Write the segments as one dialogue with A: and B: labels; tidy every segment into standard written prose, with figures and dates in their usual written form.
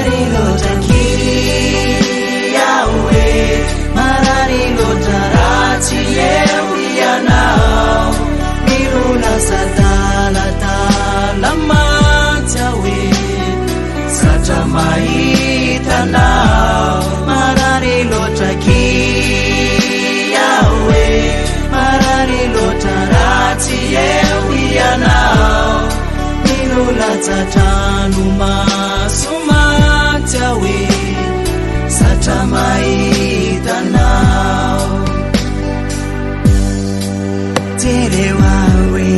A: Mararilo taki Yahweh Mararilo tarati Yewiyanao Mirula satala talamatawi Satamayitanao Mararilo taki Yahweh Mararilo tarati Yewiyanao Mirula tatanuma sumatawi Satamayitanao Terewawe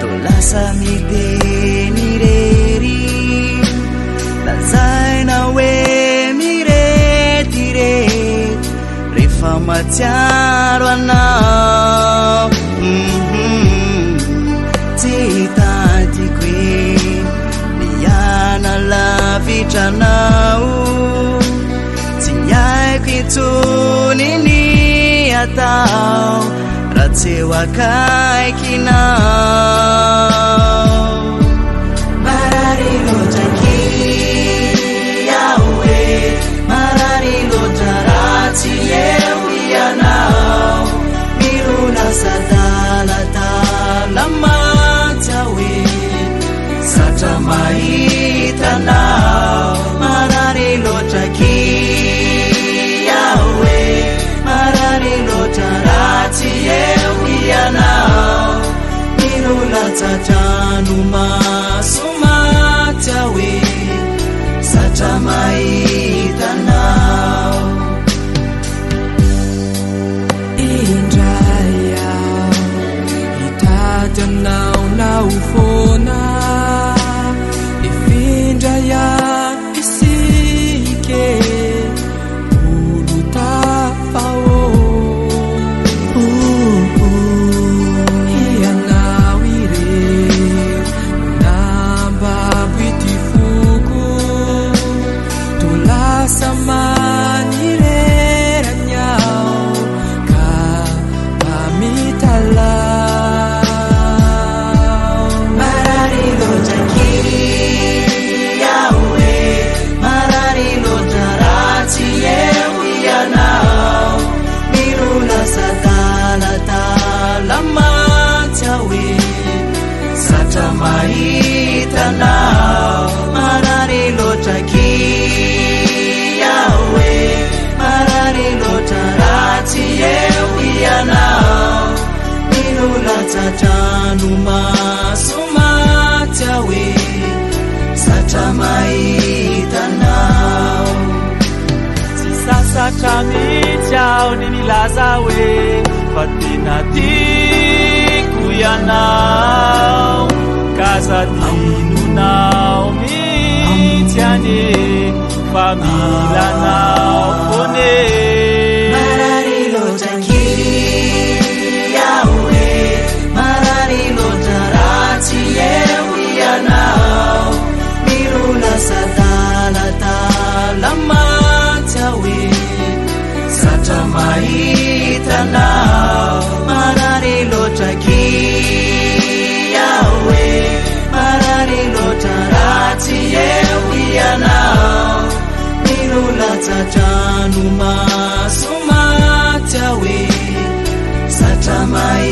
A: Tolasa mireri Lazaina we miretire Rifamatiaro anao Titati qui Niana la vitranao Tinyai kituni atao Ratsewa kai kinao Mararilo taki Yahweh Mararilo tarati Yewiyanao Miruna satala talamatawi Satamayitanao Mararilo taki Yahweh Mararilo tarati Yewiyanao Mirula tatanuma sumatawi Satamayitanao
B: Indraya itatanao na ufona Ifindraya isike ulutapao
A: Satamayitanao Mararilo taki Yahweh Mararilo tarati Yewiyanao Mirula tatanuma sumatawi Satamayitanao
C: Sisa kami chao ninilazawe Fatinati kuyanao Kazatinunao mitiane Familanao pone
A: Mararilo taki Yahweh Mararilo tarati Yewiyanao Mirula satala talamatawi Satamayitanao Mararilo taki Yahweh Mararilo tarati Yewiyanao Mirula tatanuma sumatawi Satamayitanao